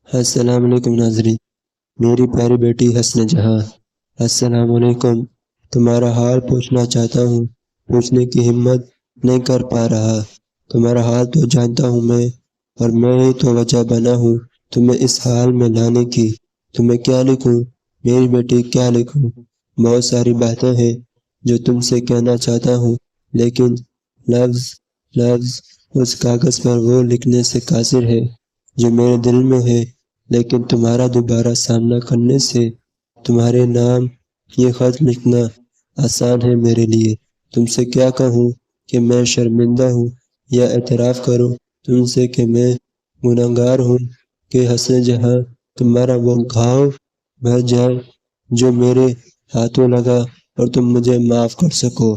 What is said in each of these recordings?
السلام علیکم ناظرین، میری پیاری بیٹی حسن جہاں، السلام علیکم۔ تمہارا حال پوچھنا چاہتا ہوں، پوچھنے کی ہمت نہیں کر پا رہا۔ تمہارا حال تو جانتا ہوں میں، اور میں ہی تو وجہ بنا ہوں تمہیں اس حال میں لانے کی۔ تمہیں کیا لکھوں میری بیٹی، کیا لکھوں؟ بہت ساری باتیں ہیں جو تم سے کہنا چاہتا ہوں، لیکن لفظ لفظ اس کاغذ پر وہ لکھنے سے قاصر ہے جو میرے دل میں ہے۔ لیکن تمہارا دوبارہ سامنا کرنے سے تمہارے نام یہ خط لکھنا آسان ہے میرے لیے۔ تم سے کیا کہوں کہ میں شرمندہ ہوں، یا اعتراف کروں تم سے کہ میں گنہگار ہوں کہ حسن جہاں تمہارا وہ گھاؤ بھر جائے جو میرے ہاتھوں لگا اور تم مجھے معاف کر سکو۔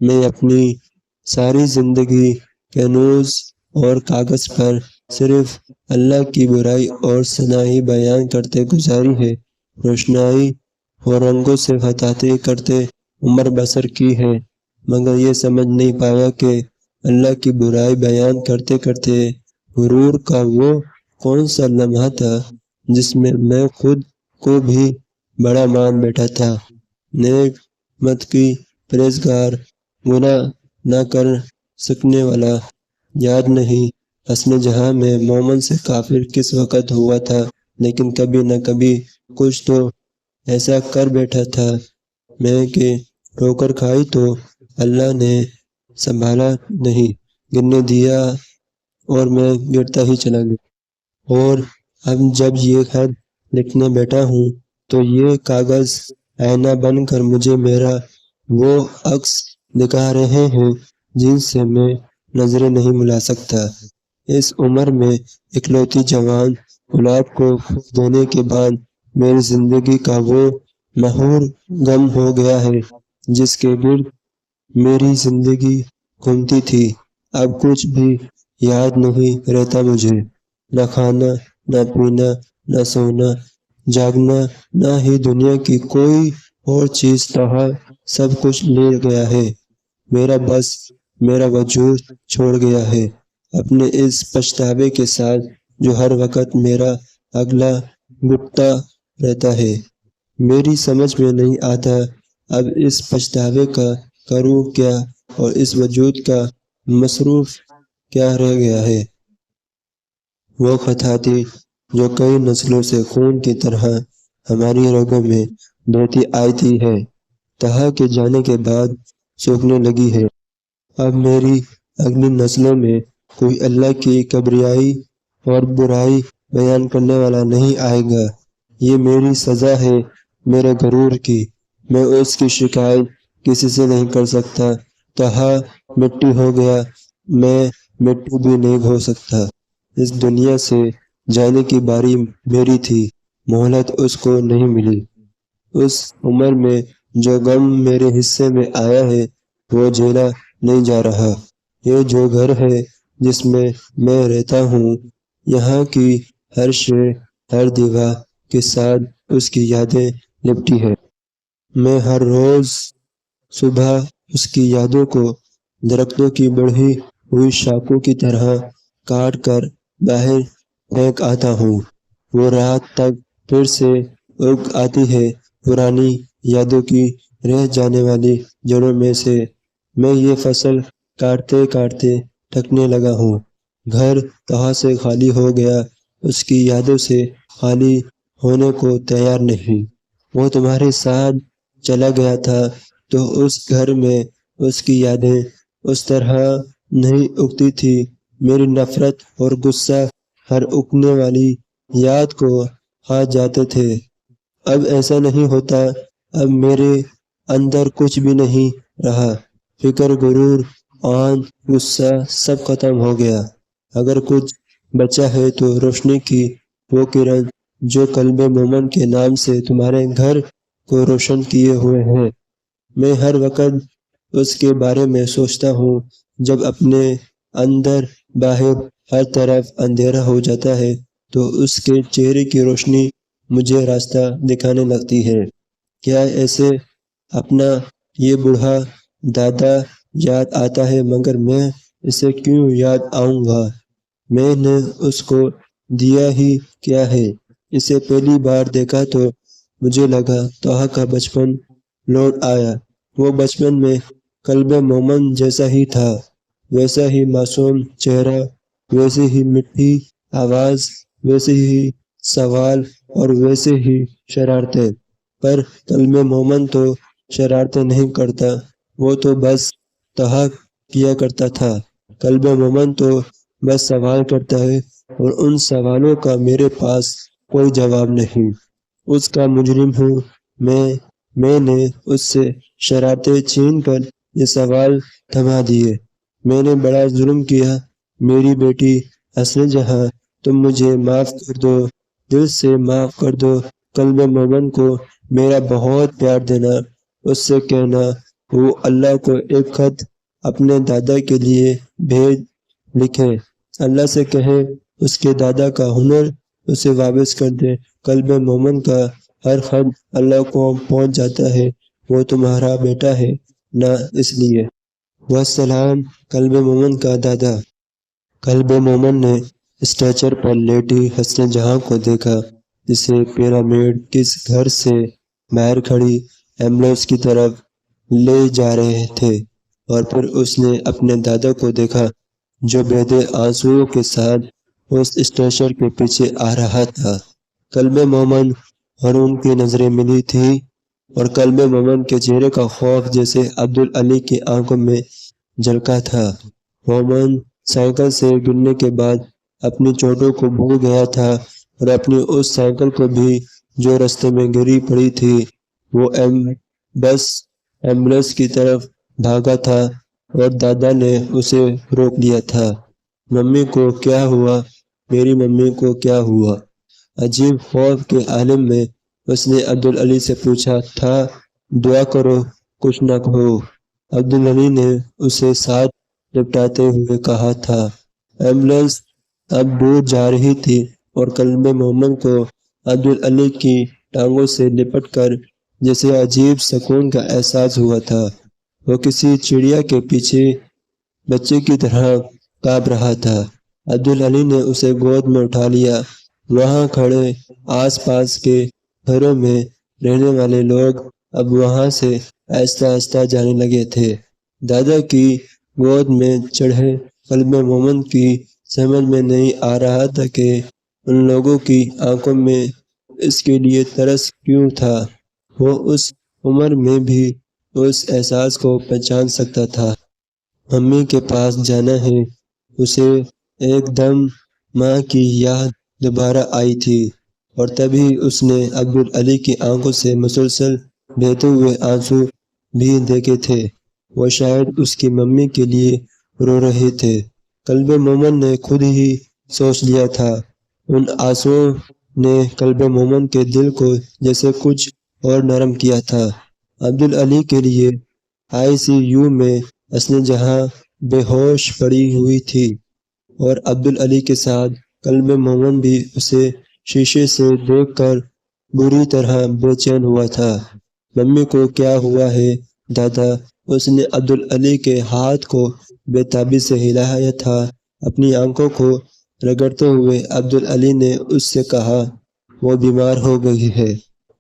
میں اپنی ساری زندگی کنوز اور کاغذ پر صرف اللہ کی برائی اور ثنائی بیان کرتے گزاری ہے، روشنائی اور رنگوں سے خطاطی کرتے عمر بسر کی ہے، مگر یہ سمجھ نہیں پایا کہ اللہ کی برائی بیان کرتے کرتے غرور کا وہ کون سا لمحہ تھا جس میں میں خود کو بھی بڑا مان بیٹھا تھا۔ نیک مت کی پرہیزگار، گناہ نہ کر سکنے والا، یاد نہیں حسن جہاں میں مومن سے کافر کس وقت ہوا تھا، لیکن کبھی نہ کبھی کچھ تو ایسا کر بیٹھا تھا میں کہ ٹھوکر کھائی تو اللہ نے سنبھالا نہیں، گرنے دیا اور میں گرتا ہی چلا گیا۔ اور اب جب یہ خط لکھنے بیٹھا ہوں تو یہ کاغذ آئینہ بن کر مجھے میرا وہ عکس دکھا رہے ہیں جن سے میں نظریں نہیں ملا سکتا۔ اس عمر میں اکلوتی جوان اولاد کو کھو دینے کے بعد میری زندگی کا وہ محور غم ہو گیا ہے جس کے گرد میری زندگی گھومتی تھی۔ اب کچھ بھی یاد نہیں رہتا مجھے، نہ کھانا، نہ پینا، نہ سونا، جاگنا، نہ ہی دنیا کی کوئی اور چیز تہا سب کچھ لے گیا ہے۔ میرا بس میرا وجود چھوڑ گیا ہے، اپنے اس پچھتاوے کے ساتھ جو ہر وقت میرا اگلا گھٹتا رہتا ہے۔ میری سمجھ میں نہیں آتا اب اس پچھتاوے کا کروں کیا، اور اس وجود کا مصروف کیا رہ گیا ہے۔ وہ خطاطی جو کئی نسلوں سے خون کی طرح ہماری رگوں میں بہتی آئی تھی ہے، تہا کے جانے کے بعد سوکھنے لگی ہے۔ اب میری اگلی نسلوں میں کوئی اللہ کی کبریائی اور برائی بیان کرنے والا نہیں آئے گا۔ یہ میری سزا ہے میرے غرور کی۔ میں اس کی شکایت کسی سے نہیں کر سکتا، تہا مٹی ہو گیا، میں مٹی بھی نہیں ہو سکتا۔ اس دنیا سے جانے کی باری میری تھی، مہلت اس کو نہیں ملی۔ اس عمر میں جو غم میرے حصے میں آیا ہے وہ جھیلا نہیں جا رہا۔ یہ جو گھر ہے جس میں میں رہتا ہوں، یہاں کی ہر شے، ہر دیوار کے ساتھ اس کی یادیں لپٹی ہے۔ میں ہر روز صبح اس کی یادوں کو درختوں کی بڑھی ہوئی شاخوں کی طرح کاٹ کر باہر پھینک آتا ہوں۔ وہ رات تک پھر سے اگ آتی ہے پرانی یادوں کی رہ جانے والی جڑوں میں سے۔ میں یہ فصل کاٹتے کاٹتے تھکنے لگا ہوں۔ گھر تہا سے خالی ہو گیا، اس کی یادوں سے خالی ہونے کو تیار نہیں۔ وہ تمہارے ساتھ چلا گیا تھا تو اس گھر میں اس کی یادیں اس طرح نہیں اگتی تھی۔ میری نفرت اور غصہ ہر اگنے والی یاد کو کھا جاتے تھے۔ اب ایسا نہیں ہوتا، اب میرے اندر کچھ بھی نہیں رہا، فکر، غرور، آن، غصہ سب ختم ہو گیا۔ اگر کچھ بچا ہے تو روشنی کی وہ کرن جو قلب مومن کے نام سے تمہارے گھر کو روشن کیے ہوئے ہیں۔ میں ہر وقت اس کے بارے میں سوچتا ہوں جب اپنے اندر باہر ہر طرف اندھیرا ہو جاتا ہے تو اس کے چہرے کی روشنی مجھے راستہ دکھانے لگتی ہے۔ کیا ایسے اپنا یہ بوڑھا دادا یاد آتا ہے، مگر میں اسے کیوں یاد آؤں گا؟ میں نے اس کو دیا ہی کیا ہے۔ اسے پہلی بار دیکھا تو مجھے لگا طہ کا بچپن لوٹ آیا۔ وہ بچپن میں قلب مومن جیسا ہی تھا، ویسا ہی معصوم چہرہ، ویسے ہی میٹھی آواز، ویسے ہی سوال اور ویسے ہی شرارتیں۔ پر قلب مومن تو شرارتیں نہیں کرتا، وہ تو بس طہ کیا کرتا تھا۔ قلب مومن تو بس سوال کرتا ہے اور ان سوالوں کا میرے پاس کوئی جواب نہیں۔ اس کا مجرم ہوں میں نے اس سے شرارتیں چھین کر یہ سوال تھما دیے۔ میں نے بڑا ظلم کیا۔ میری بیٹی حسن جہاں، تم مجھے معاف کر دو، دل سے معاف کر دو۔ قلب مومن کو میرا بہت پیار دینا، اس سے کہنا وہ اللہ کو ایک خط اپنے دادا کے لیے بھیج لکھے، اللہ سے کہے اس کے دادا کا ہنر اسے واپس کر دے۔ قلب مومن کا ہر خط اللہ کو پہنچ جاتا ہے، وہ تمہارا بیٹا ہے نا، اس لیے۔ والسلام قلب مومن کا دادا۔ قلب مومن نے اسٹریچر پر لیٹی حسن جہاں کو دیکھا، جسے پیرامڈ کس گھر سے باہر کھڑی ایمبولینس کی طرف لے جا رہے تھے، اور پھر اس نے اپنے دادا کو دیکھا جو بہتے آنسوؤں کے ساتھ اس اسٹریچر کے پیچھے آ رہا تھا۔ قلب مومن اور ان کی نظریں ملی تھی، اور قلب مومن کے چہرے کا خوف جیسے عبدالعلی کی آنکھوں میں جھلکا تھا۔ مومن سائیکل سے گرنے کے بعد اپنی چوٹوں کو بھول گیا تھا، اور اپنی اس سائیکل کو بھی جو رستے میں گری پڑی تھی۔ وہ بس ایمبولینس کی طرف بھاگا تھا اور دادا نے اسے روک لیا تھا۔ ممی کو کیا ہوا؟ میری ممی کو کیا ہوا؟ عجیب خوف کے عالم میں اس نے عبدالعلی سے پوچھا تھا۔ دعا کرو، کچھ نہ کہو، عبدالعلی نے اسے ساتھ لپٹاتے ہوئے کہا تھا۔ ایمبولینس اب دور جا رہی تھی، اور قلب مومن کو عبدالعلی کی ٹانگوں سے لپٹ کر جیسے عجیب سکون کا احساس ہوا تھا۔ وہ کسی چڑیا کے پیچھے بچے کی طرح کانپ رہا تھا۔ عبدالعلی نے اسے گود میں اٹھا لیا۔ وہاں کھڑے آس پاس کے گھروں میں رہنے والے لوگ اب وہاں سے آہستہ آہستہ جانے لگے تھے۔ دادا کی گود میں چڑھے قلب مومن کی سمجھ میں نہیں آ رہا تھا کہ ان لوگوں کی آنکھوں میں اس کے لیے ترس کیوں تھا۔ وہ اس عمر میں بھی اس احساس کو پہچان سکتا تھا۔ ممی کے پاس جانا ہے۔ اسے ایک دم ماں کی یاد دوبارہ آئی تھی، اور تبھی اس نے عبدالعلی کی آنکھوں سے مسلسل بہتے ہوئے آنسو بھی دیکھے تھے۔ وہ شاید اس کی ممی کے لیے رو رہے تھے۔ قلب مومن نے خود ہی سوچ لیا تھا۔ ان آنسوؤں نے قلب مومن کے دل کو جیسے کچھ اور نرم کیا تھا۔ عبدالعلی کے لیے ICU میں حسن جہاں بے ہوش پڑی ہوئی تھی، اور عبدالعلی کے ساتھ قلب مومن بھی اسے شیشے سے دیکھ کر بری طرح بے چین ہوا تھا۔ ممی کو کیا ہوا ہے دادا؟ اس نے عبدالعلی کے ہاتھ کو بے تابی سے ہلایا تھا۔ اپنی آنکھوں کو رگڑتے ہوئے عبدالعلی نے اس سے کہا، وہ بیمار ہو گئی ہے،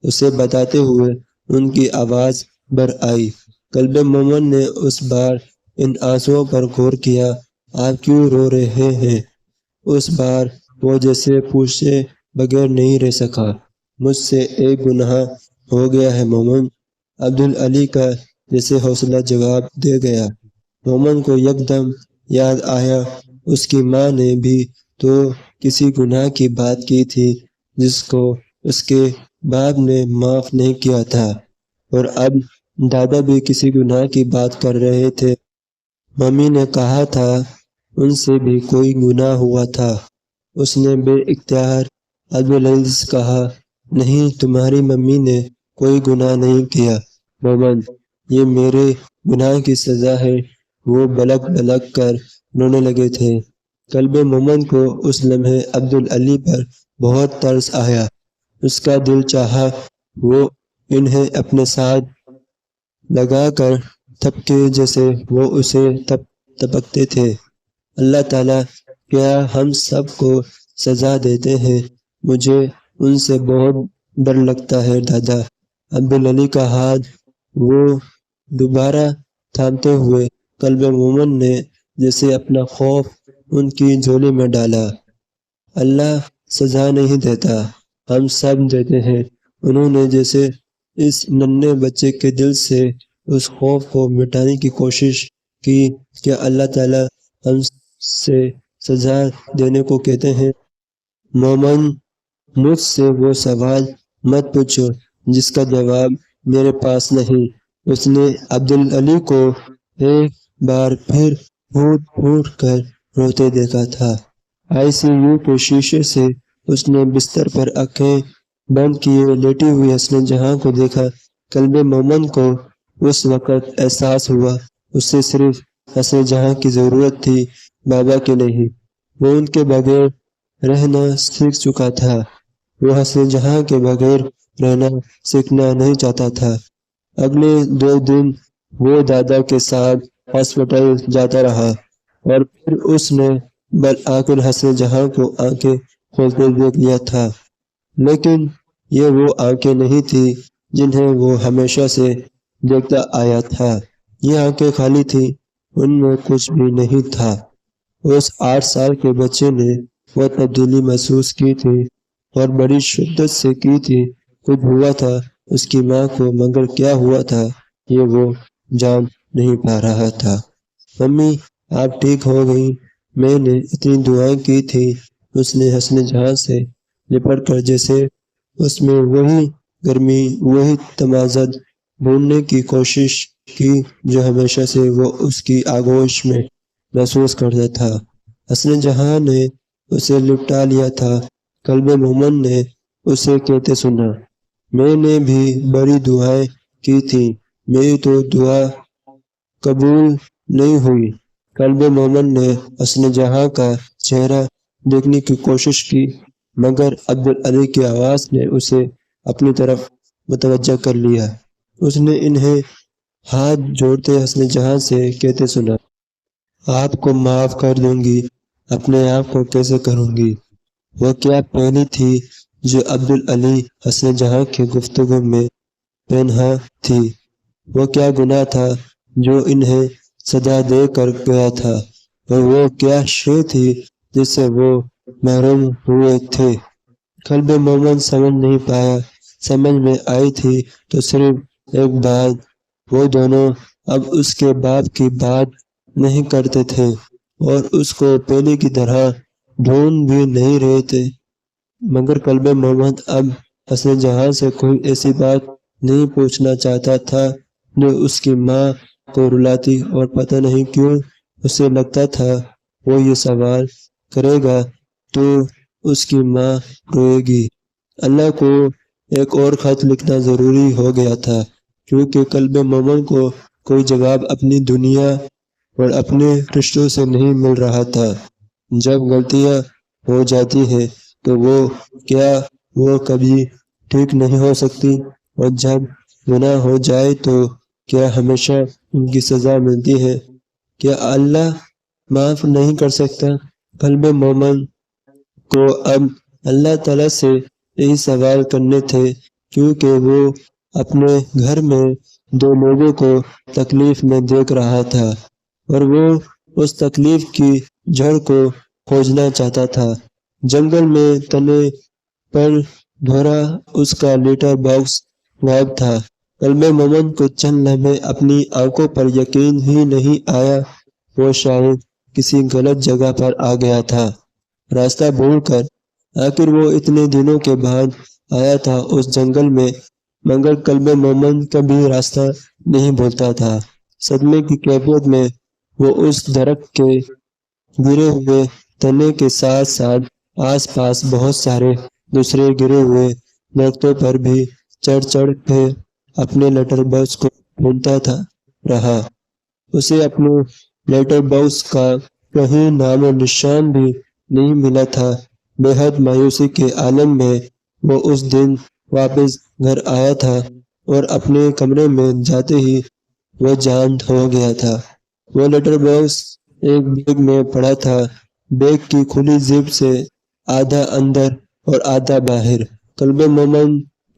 اسے بتاتے ہوئے ان کی آواز بھر آئی۔ قلب مومن نے اس بار ان آنسوؤں پر غور کیا۔ آپ کیوں رو رہے ہیں؟ اس بار وہ جیسے پوچھے بغیر نہیں رہ سکا۔ مجھ سے ایک گناہ ہو گیا ہے مومن، عبدالعلی کا جیسے حوصلہ جواب دے گیا۔ مومن کو یکدم یاد آیا، اس کی ماں نے بھی تو کسی گناہ کی بات کی تھی جس کو اس کے باپ نے معاف نہیں کیا تھا، اور اب دادا بھی کسی گناہ کی بات کر رہے تھے۔ ممی نے کہا تھا ان سے بھی کوئی گناہ ہوا تھا۔ اس نے بے اختیار عبدالعلی سے کہا، نہیں، تمہاری ممی نے کوئی گناہ نہیں کیا مومن، یہ میرے گناہ کی سزا ہے۔ وہ بلک بلک کر رونے لگے تھے۔ قلب مومن کو اس لمحے عبدالعلی پر بہت ترس آیا۔ اس کا دل چاہا وہ انہیں اپنے ساتھ لگا کر تھپکے جیسے وہ اسے تپکتے تھے۔ اللہ تعالیٰ، کیا ہم سب کو سزا دیتے ہیں، مجھے ان سے بہت ڈر لگتا ہے دادا۔ عبدالعلی کا ہاتھ وہ دوبارہ تھامتے ہوئے قلب مومن نے جیسے اپنا خوف ان کی جھولی میں ڈالا۔ اللہ سزا نہیں دیتا، ہم سب دیتے ہیں۔ انہوں نے جیسے اس ننھے بچے کے دل سے اس خوف کو مٹانے کی کوشش کی کہ اللہ تعالیٰ ہم سے سزا دینے کو کہتے ہیں۔ مومن، مجھ سے وہ سوال مت پوچھو جس کا جواب میرے پاس نہیں۔ اس نے عبدالعلی کو ایک بار پھر پھوٹ پھوٹ کر روتے دیکھا تھا۔ ICU کے شیشے سے اس نے بستر پر آنکھیں بند کیے لیٹی ہوئی حسن جہاں کو دیکھا۔ قلب مومن کو اس وقت احساس ہوا اسے صرف حسن جہاں کی ضرورت تھی، بابا کی نہیں۔ وہ ان کے بغیر رہنا سیکھ چکا تھا، وہ حسن جہاں کے بغیر رہنا سیکھنا نہیں چاہتا تھا۔ اگلے 2 دن وہ دادا کے ساتھ ہاسپٹل جاتا رہا اور پھر اس نے بالآخر حسن جہاں کو آنکھیں کھولتے دیکھ لیا تھا، لیکن یہ وہ آنکھیں نہیں تھی جنہیں وہ ہمیشہ سے دیکھتا آیا تھا۔ یہ آنکھیں خالی تھیں، ان میں کچھ بھی نہیں تھا۔ اس 8 سال کے بچے نے وہ تبدیلی محسوس کی تھی اور بڑی شدت سے کی تھی۔ کچھ ہوا تھا اس کی ماں کو، مگر کیا ہوا تھا یہ وہ جان نہیں پا رہا تھا۔ ممی آپ ٹھیک ہو گئی؟ میں نے اتنی دعائیں کی تھی۔ اس نے حسن جہاں سے لپٹ کر جیسے اس میں وہی گرمی، وہی تمازد ڈھونڈنے کی کوشش کی جو ہمیشہ سے وہ اس کی آغوش میں محسوس کرتا تھا۔ حسن جہاں نے اسے لپٹا لیا تھا۔ قلب مومن نے اسے کہتے سنا، میں نے بھی بڑی دعائیں کی تھی، میری تو دعا قبول نہیں ہوئی۔ قلب مومن نے حسن جہاں کا چہرہ دیکھنے کی کوشش کی، مگر عبدالعلی کی آواز نے اسے اپنی طرف متوجہ کر لیا۔ اس نے انہیں ہاتھ جوڑتے حسن جہاں سے کہتے سنا، آپ کو معاف کر دوں گی، اپنے آپ کو کیسے کروں گی؟ وہ کیا پہلی تھی جو عبدالعلی حسن جہاں کی گفتگو میں پنہاں تھی؟ وہ کیا گناہ تھا جو انہیں سزا دے کر گیا تھا؟ اور وہ کیا شے تھی جس سے وہ محروم ہوئے تھے؟ قلب مومن سمجھ نہیں پایا۔ سمجھ میں آئی تھی تو صرف ایک بات، وہ دونوں اب اس کے باپ کی بات نہیں کرتے تھے اور اس کو پہلے کی طرح ڈھونڈ بھی نہیں رہے تھے۔ مگر قلب مومن اب حسن جہاں سے کوئی ایسی بات نہیں پوچھنا چاہتا تھا جو اس کی ماں کو رلاتی، اور پتہ نہیں کیوں اسے لگتا تھا وہ یہ سوال کرے گا تو اس کی ماں روئے گی۔ اللہ کو ایک اور خط لکھنا ضروری ہو گیا تھا، کیونکہ قلب مومن کو کوئی جواب اپنی دنیا اور اپنے رشتوں سے نہیں مل رہا تھا۔ جب غلطیاں ہو جاتی ہیں تو کیا وہ کبھی ٹھیک نہیں ہو سکتی؟ اور جب گناہ ہو جائے تو کیا ہمیشہ ان کی سزا ملتی ہے؟ کیا اللہ معاف نہیں کر سکتا؟ قلب مومن کو اب اللہ تعالیٰ سے یہی سوال کرنے تھے، کیونکہ وہ اپنے گھر میں 2 لوگوں کو تکلیف میں دیکھ رہا تھا اور وہ اس تکلیف کی جڑ کو کھوجنا چاہتا تھا۔ جنگل میں تنے پر دھرا اس کا لیٹر باکس غائب تھا۔ قلب مومن کو چند لمحے اپنی آنکھوں پر یقین ہی نہیں آیا، وہ شاید کسی غلط جگہ پر آ گیا تھا، راستہ بھول کر۔ آخر وہ اتنے دنوں کے بعد آیا تھا اس جنگل میں، مگر قلب مومن کبھی راستہ نہیں بھولتا تھا۔ صدمے کی کیفیت میں وہ اس درخت کے گرے ہوئے تنے کے ساتھ ساتھ آس پاس بہت سارے دوسرے گرے ہوئے درختوں پر بھی چڑھ چڑھ کے اپنے لیٹر باکس کو ڈھونڈتا رہا۔ اسے اپنے لیٹر باکس کا کہیں نام و نشان بھی نہیں ملا تھا۔ بے حد مایوسی کے عالم میں وہ اس دن واپس گھر آیا تھا اور اپنے کمرے میں جاتے ہی وہ جان ہو گیا تھا۔ وہ لیٹر باکس ایک بیگ میں پڑا تھا۔ بیگ کی کھلی زپ سے آدھا اندر اور آدھا باہر۔ قلب مومن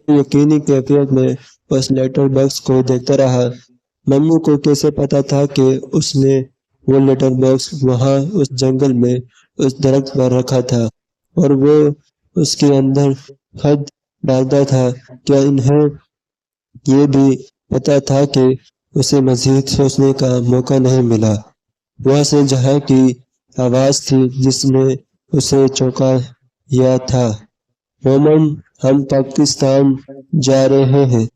یقینی کیفیت میں اس لیٹر باکس کو دیکھتا رہا۔ ممی کو کیسے پتا تھا کہ اس نے وہ لیٹر باکس وہاں اس جنگل میں اس درخت پر رکھا تھا اور وہ اس کے اندر خط ڈالتا تھا؟ کیا انہیں یہ بھی پتا تھا کہ اسے مزید سوچنے کا موقع نہیں ملا؟ وہ حسن جہاں کی آواز تھی جس نے اسے چونکایا تھا۔ مومن، ہم پاکستان جا رہے ہیں۔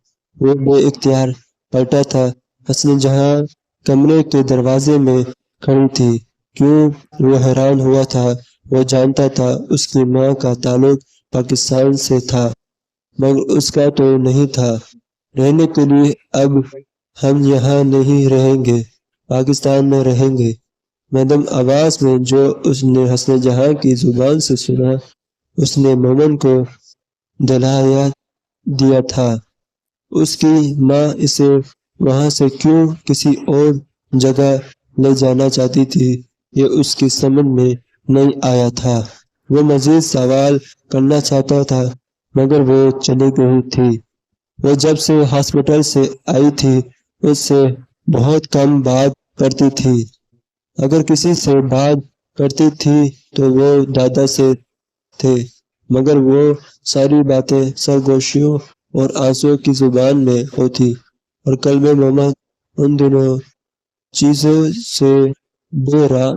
وہ بے اختیار پلٹا تھا۔ حسن جہاں کمرے کے دروازے میں کھڑی تھی۔ کیوں وہ حیران ہوا تھا؟ وہ جانتا تھا اس کی ماں کا تعلق پاکستان سے تھا، مگر اس کا تو نہیں تھا۔ رہنے کے لیے اب ہم یہاں نہیں رہیں گے، پاکستان میں رہیں گے۔ مدھم آواز میں جو اس نے حسن جہاں کی زبان سے سنا، اس نے مومن کو دلہیا دیا تھا۔ اس کی ماں اسے وہاں سے کیوں کسی اور جگہ لے جانا چاہتی تھی، یہ اس کی سمجھ میں نہیں آیا تھا۔ وہ مزید سوال کرنا چاہتا تھا مگر وہ چلی گئی تھی۔ وہ جب سے ہاسپٹل سے آئی تھی اس سے بہت کم بات کرتی تھی۔ اگر کسی سے بات کرتی تھی تو وہ دادا سے تھے، مگر وہ ساری باتیں سرگوشیوں اور آنسوؤں کی زبان میں ہوتی، اور قلب مومن ان دونوں چیزوں سے بے راہ